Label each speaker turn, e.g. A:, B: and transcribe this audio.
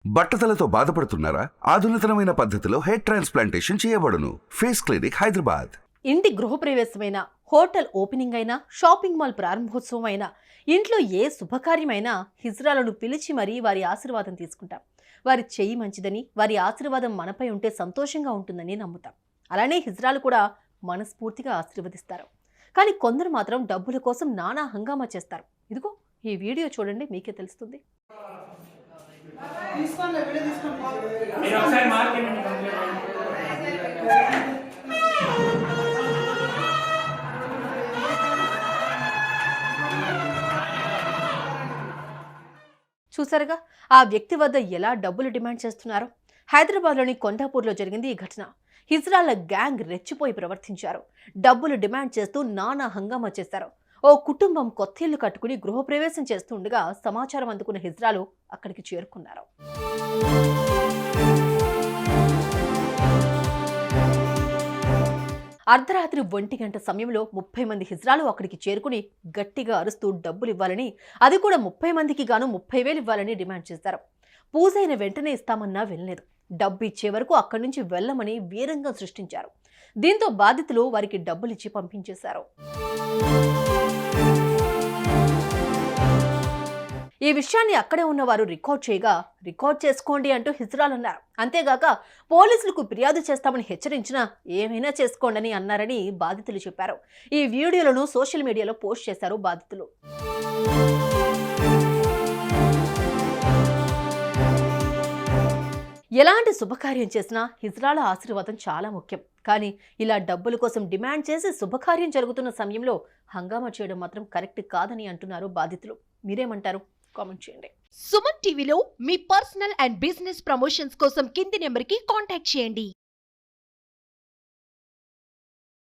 A: బట్టతలతో బాధపడుతున్నారా? ఆధునితనమైన పద్ధతిలో hair transplantation చేయబడును. Face clinic, Hyderabad.
B: ఇంటి గృహప్రవేశమైన, హోటల్ ఓపెనింగ్ అయినా, షాపింగ్ మాల్ ప్రారంభోత్సవం అయినా, ఇంట్లో ఏ శుభకార్యమైనా హిజ్రాలను పిలిచి మరీ వారి ఆశీర్వాదం తీసుకుంటాం. వారి చెయ్యి మంచిదని, వారి ఆశీర్వాదం మనపై ఉంటే సంతోషంగా ఉంటుందని నమ్ముతాం. అలానే హిజ్రాలు కూడా మనస్ఫూర్తిగా ఆశీర్వదిస్తారు. కానీ కొందరు మాత్రం డబ్బుల కోసం నానా హంగామా చేస్తారు. ఇదిగో ఈ వీడియో చూడండి, మీకే తెలుస్తుంది. చూసారుగా ఆ వ్యక్తి వద్ద ఎలా డబ్బులు డిమాండ్ చేస్తున్నారో. హైదరాబాద్లోని కొండాపూర్లో జరిగింది ఈ ఘటన. హిజ్రాల గ్యాంగ్ రెచ్చిపోయి ప్రవర్తించారు. డబ్బులు డిమాండ్ చేస్తూ నానా హంగామా చేశారు. ఓ కుటుంబం కొత్త ఇల్లు కట్టుకుని గృహప్రవేశం చేస్తుండగా సమాచారం అందుకున్న హిజ్రాలు అక్కడికి చేరుకున్నారు. అర్ధరాత్రి 1 గంట సమయంలో 30 మంది హిజ్రాలు అక్కడికి చేరుకుని గట్టిగా అరుస్తూ డబ్బులు ఇవ్వాలని, అది కూడా 30 మందికి గాను 30,000 ఇవ్వాలని డిమాండ్ చేశారు. పూజైన వెంటనే ఇస్తామన్నా వెళ్ళలేదు. డబ్బు ఇచ్చే వరకు అక్కడి నుంచి వెళ్ళమని వీరంగం సృష్టించారు. దీంతో బాధితులు వారికి డబ్బులిచ్చి పంపించేశారు. ఈ విషయాన్ని అక్కడే ఉన్నవారు రికార్డ్ చేసుకోండి అంటూ హిజ్రాలు అన్నారు. అంతేగాక పోలీసులకు ఫిర్యాదు చేస్తామని హెచ్చరించినా ఏమైనా చేసుకోండి అన్నారని బాధితులు చెప్పారు. ఈ వీడియోలను సోషల్ మీడియాలో పోస్ట్ చేశారు బాధితులు. ఎలాంటి శుభకార్యం చేసినా హిజ్రాల ఆశీర్వాదం చాలా ముఖ్యం. కానీ ఇలా డబ్బుల కోసం డిమాండ్ చేసి శుభకార్యం జరుగుతున్న సమయంలో హంగామా చేయడం మాత్రం కరెక్ట్ కాదని అంటున్నారు బాధితులు. మీరేమంటారు? కామెంట్ చేయండి.
C: సుమన్ టీవీలో మీ పర్సనల్ అండ్ బిజినెస్ ప్రమోషన్స్ కోసం కింది నెంబర్కి కాంటాక్ట్ చేయండి.